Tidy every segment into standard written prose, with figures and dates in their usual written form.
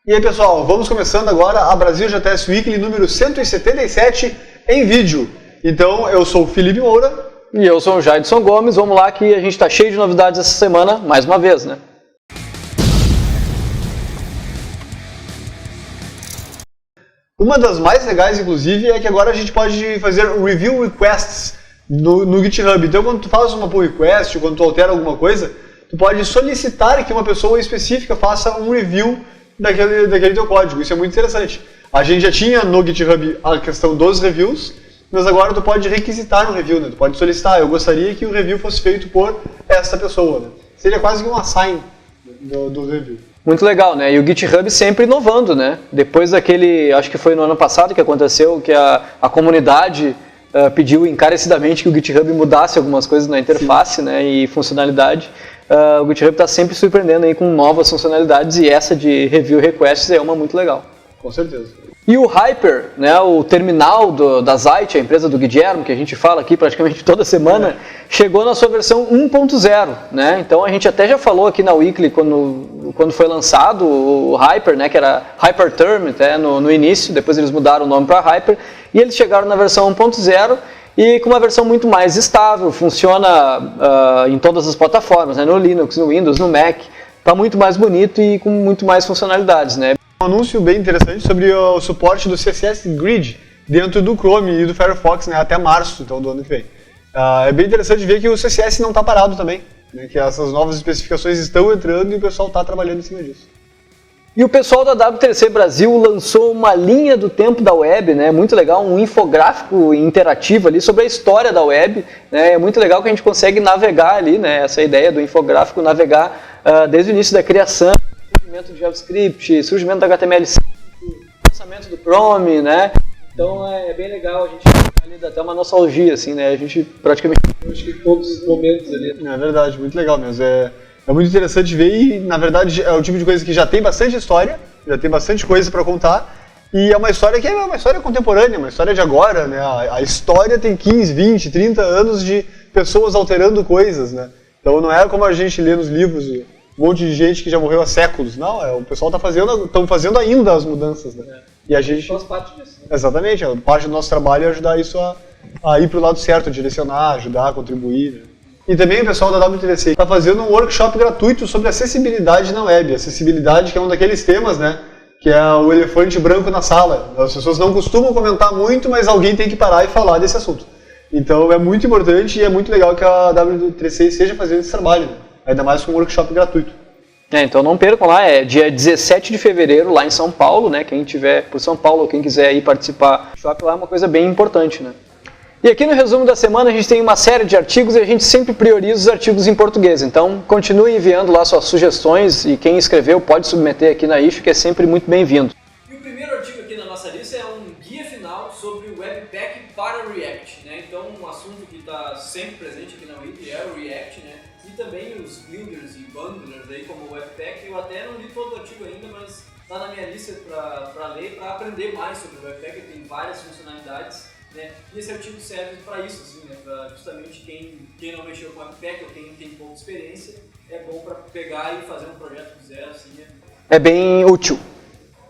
E aí pessoal, vamos começando agora a Brasil GTS Weekly número 177 em vídeo. Então eu sou o Felipe Moura. E eu sou o Jaidson Gomes. Vamos lá que a gente está cheio de novidades essa semana, mais uma vez, né? Uma das mais legais, inclusive, é que agora a gente pode fazer review requests no GitHub. Então quando tu faz uma pull request, ou quando tu altera alguma coisa, tu pode solicitar que uma pessoa específica faça um review daquele teu código. Isso é muito interessante. A gente já tinha no GitHub a questão dos reviews, mas agora tu pode requisitar um review, né? Tu pode solicitar, eu gostaria que o review fosse feito por essa pessoa, né? Seria quase que um assign do review. Muito legal, né? E o GitHub sempre inovando, né? Depois daquele, acho que foi no ano passado que aconteceu, que a comunidade pediu encarecidamente que o GitHub mudasse algumas coisas na interface, né? E funcionalidade. O GitHub está sempre surpreendendo aí com novas funcionalidades e essa de review requests é uma muito legal. Com certeza. E o Hyper, né, o terminal da Zeit, a empresa do Guilherme, que a gente fala aqui praticamente toda semana, chegou na sua versão 1.0, né? Então a gente até já falou aqui na Weekly quando foi lançado o Hyper, né, que era Hyperterm até no início, depois eles mudaram o nome para Hyper, e eles chegaram na versão 1.0 e com uma versão muito mais estável, funciona em todas as plataformas, né, no Linux, no Windows, no Mac, está muito mais bonito e com muito mais funcionalidades, né? Um anúncio bem interessante sobre o suporte do CSS Grid dentro do Chrome e do Firefox, né, até março então, do ano que vem. É bem interessante ver que o CSS não está parado também, né, que essas novas especificações estão entrando e o pessoal está trabalhando em cima disso. E o pessoal da W3C Brasil lançou uma linha do tempo da web, né, muito legal, um infográfico interativo ali sobre a história da web, né, é muito legal que a gente consegue navegar ali, né, essa ideia do infográfico, navegar desde o início da criação, surgimento de JavaScript, surgimento da HTML5, lançamento do Chrome, né? Então é bem legal, a gente ali dá até uma nostalgia, assim, né? A gente praticamente acho que todos os momentos ali. É verdade, muito legal mesmo. É muito interessante ver e, na verdade, é o tipo de coisa que já tem bastante história, já tem bastante coisa para contar, e é uma história que é uma história contemporânea, uma história de agora, né? A história tem 15, 20, 30 anos de pessoas alterando coisas, né? Então não é como a gente lê nos livros, um monte de gente que já morreu há séculos. Não, o pessoal estão fazendo ainda as mudanças, né? E a gente faz parte disso. Né? Exatamente, parte do nosso trabalho é ajudar isso a ir para o lado certo, direcionar, ajudar, a contribuir. Né? E também o pessoal da W3C está fazendo um workshop gratuito sobre acessibilidade na web. Acessibilidade que é um daqueles temas, né? Que é o elefante branco na sala. As pessoas não costumam comentar muito, mas alguém tem que parar e falar desse assunto. Então é muito importante e é muito legal que a W3C esteja fazendo esse trabalho, né? Ainda mais com um workshop gratuito. Então não percam lá, é dia 17 de fevereiro lá em São Paulo, né? Quem estiver por São Paulo ou quem quiser ir participar do workshop lá é uma coisa bem importante, né? E aqui no resumo da semana a gente tem uma série de artigos e a gente sempre prioriza os artigos em português. Então continue enviando lá suas sugestões e quem escreveu pode submeter aqui na issue, que é sempre muito bem-vindo. E o primeiro artigo aqui na nossa lista é um guia final sobre o Webpack para o React, né? Então um assunto que está sempre presente aqui na Weekly é o React, né? E também os builders e bundlers aí como o Webpack. Eu até não li todo o artigo ainda, mas está na minha lista para ler, para aprender mais sobre o Webpack. Ele tem várias funcionalidades, né? E esse artigo serve para isso, assim, né? Para justamente quem não mexeu com o Webpack ou quem tem pouca experiência, é bom para pegar e fazer um projeto do zero, assim, né? É bem útil.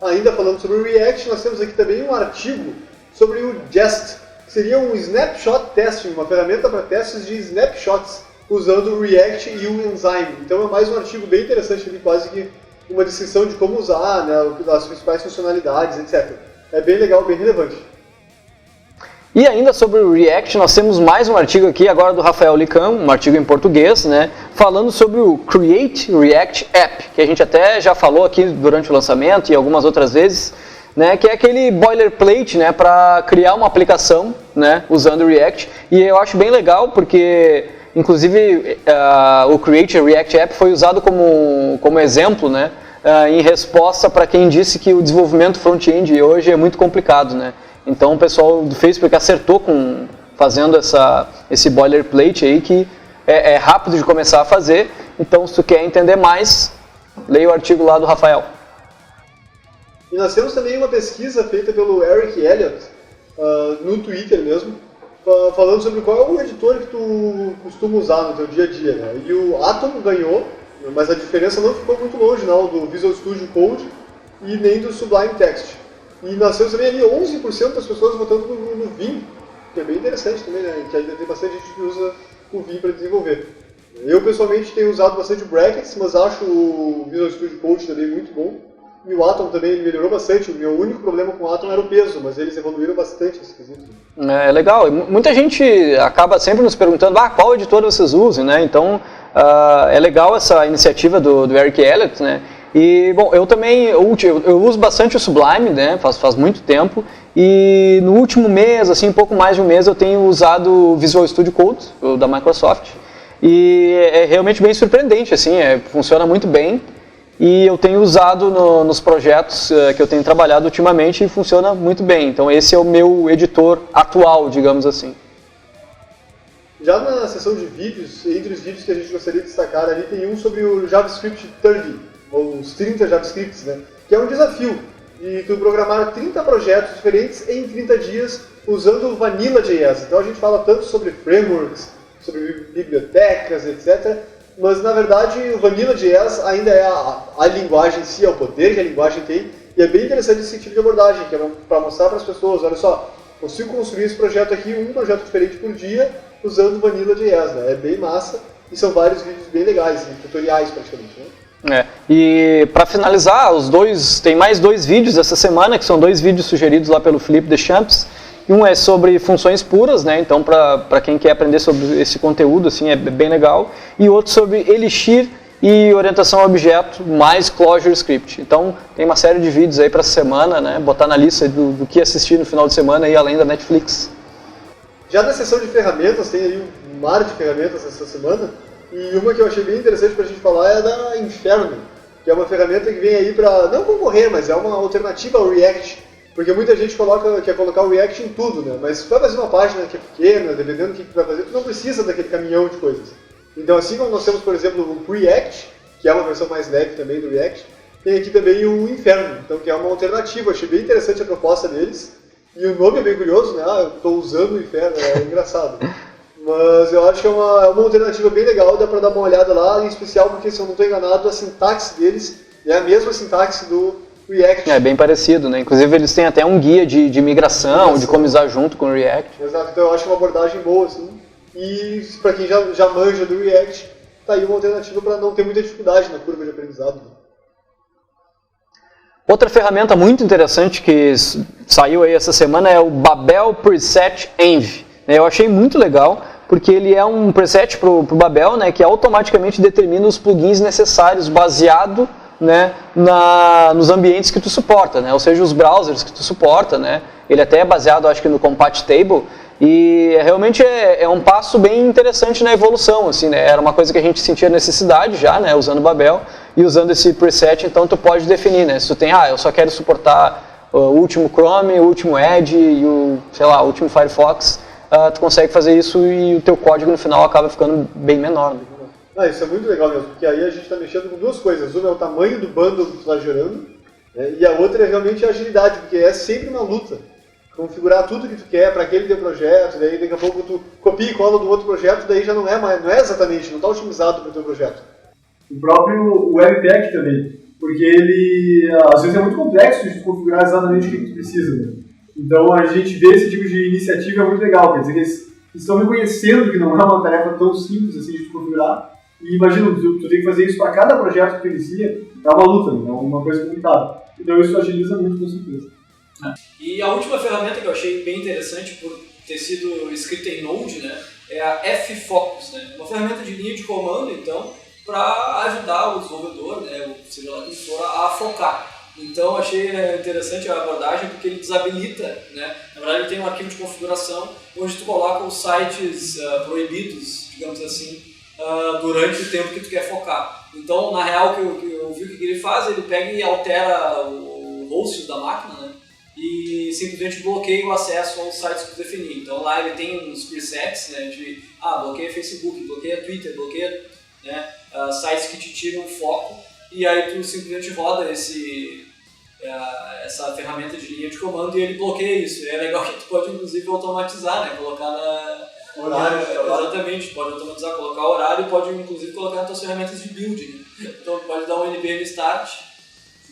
Ainda falando sobre o React, nós temos aqui também um artigo sobre o Jest, que seria um snapshot testing, uma ferramenta para testes de snapshots, usando o React e o Enzyme. Então é mais um artigo bem interessante, quase que uma descrição de como usar, né, as principais funcionalidades, etc. É bem legal, bem relevante. E ainda sobre o React, nós temos mais um artigo aqui, agora do Rafael Lican, um artigo em português, né, falando sobre o Create React App, que a gente até já falou aqui durante o lançamento e algumas outras vezes, né, que é aquele boilerplate, né, para criar uma aplicação, né, usando o React. E eu acho bem legal porque inclusive, o Create React App foi usado como exemplo, né, em resposta para quem disse que o desenvolvimento front-end hoje é muito complicado, né. Então o pessoal do Facebook acertou fazendo esse boilerplate aí que é rápido de começar a fazer. Então se tu quer entender mais, leia o artigo lá do Rafael. E nós temos também uma pesquisa feita pelo Eric Elliott, no Twitter mesmo, falando sobre qual é o editor que tu costuma usar no teu dia a dia, né? E o Atom ganhou, mas a diferença não ficou muito longe não, do Visual Studio Code e nem do Sublime Text. E nós temos também ali 11% das pessoas votando no Vim, que é bem interessante também, né? Que ainda tem bastante gente que usa o Vim para desenvolver. Eu pessoalmente tenho usado bastante o Brackets, mas acho o Visual Studio Code também muito bom. E o Atom também ele melhorou bastante. O meu único problema com o Atom era o peso, mas eles evoluíram bastante esse quesito. É legal. Muita gente acaba sempre nos perguntando qual editor vocês usam, né? Então é legal essa iniciativa do Eric Elliott, né? E bom, eu também eu uso bastante o Sublime, né? Faz muito tempo. E no último mês, assim, um pouco mais de um mês, eu tenho usado o Visual Studio Code, o da Microsoft. E é realmente bem surpreendente, assim, funciona muito bem. E eu tenho usado nos projetos que eu tenho trabalhado ultimamente e funciona muito bem. Então esse é o meu editor atual, digamos assim. Já na seção de vídeos, entre os vídeos que a gente gostaria de destacar ali, tem um sobre o JavaScript 30, ou os 30 JavaScripts, né? Que é um desafio de tu programar 30 projetos diferentes em 30 dias usando o Vanilla.js. Então a gente fala tanto sobre frameworks, sobre bibliotecas, etc. Mas na verdade o Vanilla.js ainda é a linguagem em si, é o poder que a linguagem tem. E é bem interessante esse tipo de abordagem, que é para mostrar para as pessoas, olha só, consigo construir esse projeto aqui, um projeto diferente por dia, usando o Vanilla.js, né? É bem massa e são vários vídeos bem legais, tutoriais praticamente, né? E para finalizar, tem mais 2 vídeos essa semana, que são 2 vídeos sugeridos lá pelo Felipe Deschamps. Um é sobre funções puras, né? Então para quem quer aprender sobre esse conteúdo, assim, é bem legal. E outro sobre Elixir e orientação a objeto mais ClojureScript. Então tem uma série de vídeos aí para essa semana, né? Botar na lista do que assistir no final de semana aí, além da Netflix. Já na seção de ferramentas, tem aí um mar de ferramentas essa semana. E uma que eu achei bem interessante para a gente falar é a da Inferno, que é uma ferramenta que vem aí para não concorrer, mas é uma alternativa ao React. Porque muita gente quer colocar o React em tudo, né? Mas se tu vai fazer uma página que é pequena, dependendo do que tu vai fazer, tu não precisa daquele caminhão de coisas. Então assim como nós temos, por exemplo, o Preact, que é uma versão mais leve também do React, tem aqui também o Inferno, então que é uma alternativa. Achei bem interessante a proposta deles. E o nome é bem curioso, né? Eu estou usando o Inferno, é engraçado. Mas eu acho que é uma alternativa bem legal, dá para dar uma olhada lá, em especial porque, se eu não estou enganado, a sintaxe deles é a mesma sintaxe do React. É bem parecido, né? Inclusive eles têm até um guia de migração, de como usar junto com o React. Exato, então eu acho uma abordagem boa, assim. E para quem já manja do React, tá aí uma alternativa para não ter muita dificuldade na curva de aprendizado. Outra ferramenta muito interessante que saiu aí essa semana é o Babel Preset Env. Eu achei muito legal, porque ele é um preset para o Babel, né, que automaticamente determina os plugins necessários baseado, né, nos ambientes que tu suporta, né, ou seja, os browsers que tu suporta, né. Ele até é baseado, acho que, no Compactable, e realmente é um passo bem interessante na evolução, assim, né. Era uma coisa que a gente sentia necessidade já, né, usando o Babel, e usando esse preset, então tu pode definir, né, se tu tem, eu só quero suportar o último Chrome, o último Edge e o último Firefox, tu consegue fazer isso e o teu código no final acaba ficando bem menor. Isso é muito legal mesmo, porque aí a gente está mexendo com duas coisas. Uma é o tamanho do bundle que tu está gerando, né, e a outra é realmente a agilidade, porque é sempre uma luta. Configurar tudo que tu quer para aquele teu projeto, daí daqui a pouco tu copia e cola do outro projeto, daí já não é exatamente, não está otimizado para o teu projeto. O próprio Webpack também, porque ele às vezes é muito complexo de configurar exatamente o que tu precisa, né? Então a gente vê esse tipo de iniciativa é muito legal, quer dizer que eles estão reconhecendo que não é uma tarefa tão simples assim de configurar. E imagina, tu tem que fazer isso para cada projeto que tu inicia, é uma luta, né? É uma coisa complicada. Então isso agiliza muito, com certeza. E a última ferramenta que eu achei bem interessante por ter sido escrita em Node, né, é a Focus, né? Uma ferramenta de linha de comando, então, para ajudar o desenvolvedor, né, seja lá quem for, a focar. Então achei interessante a abordagem porque ele desabilita, né? Na verdade ele tem um arquivo de configuração onde tu coloca os sites proibidos, digamos assim, durante o tempo que tu quer focar. Então, na real, que eu vi o que ele faz, ele pega e altera o host da máquina, né? E simplesmente bloqueia o acesso aos sites que tu definir. Então lá ele tem uns presets, né, de bloqueia Facebook, bloqueia Twitter, bloqueia, né, sites que te tiram o foco. E aí tu simplesmente roda essa ferramenta de linha de comando e ele bloqueia isso. E é legal que tu pode inclusive automatizar, né? Colocar horário. Exatamente, pode automatizar, colocar horário e pode inclusive colocar nas tuas ferramentas de build, né? Então tu pode dar um NPM start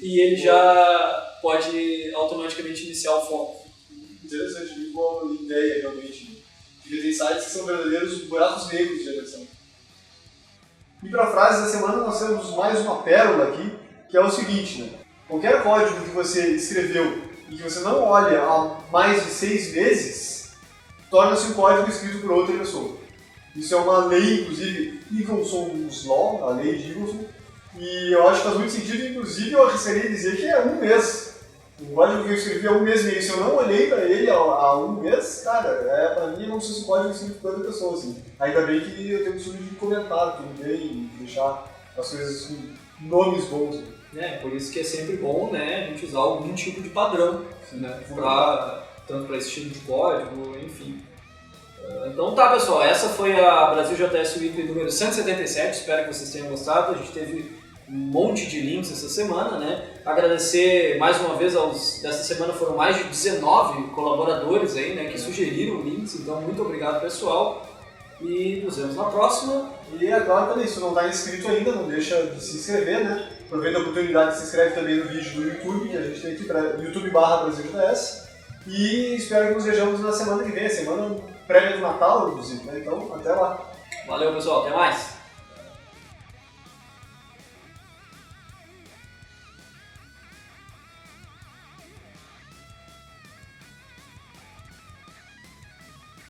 e ele já pode automaticamente iniciar o foco. Interessante, muito boa ideia realmente. Porque tem sites que são verdadeiros buracos negros de eleição. E para a frase da semana nós temos mais uma pérola aqui, que é o seguinte, né? Qualquer código que você escreveu e que você não olha há mais de 6 meses, torna-se um código escrito por outra pessoa. Isso é uma lei, inclusive, Eagleson's Law, a lei de Eagleson, e eu acho que faz muito sentido, inclusive eu arriscaria dizer que é um mês. O código que eu escrevi há um mês e meio, se eu não olhei para ele há um mês, cara, para mim é como se fosse um código escrito por outra pessoa, assim. Ainda bem que eu tenho o costume de comentar também e deixar as coisas com nomes bons. Por isso que é sempre bom, né, a gente usar algum tipo de padrão, né, tanto para esse tipo de código, enfim. Então tá, pessoal, essa foi a Brasil JS Weekly número 177, espero que vocês tenham gostado. A gente teve um monte de links essa semana, né? Agradecer mais uma vez dessa semana foram mais de 19 colaboradores aí, né, que sugeriram links, então muito obrigado, pessoal. E nos vemos na próxima. E é claro também, se não está inscrito ainda, não deixa de se inscrever, né? Aproveita a oportunidade de se inscreve também no vídeo do YouTube, que a gente tem aqui para YouTube/BrasilJS. E espero que nos vejamos na semana que vem, a semana prévia do Natal, inclusive, né? Então, até lá. Valeu, pessoal, até mais!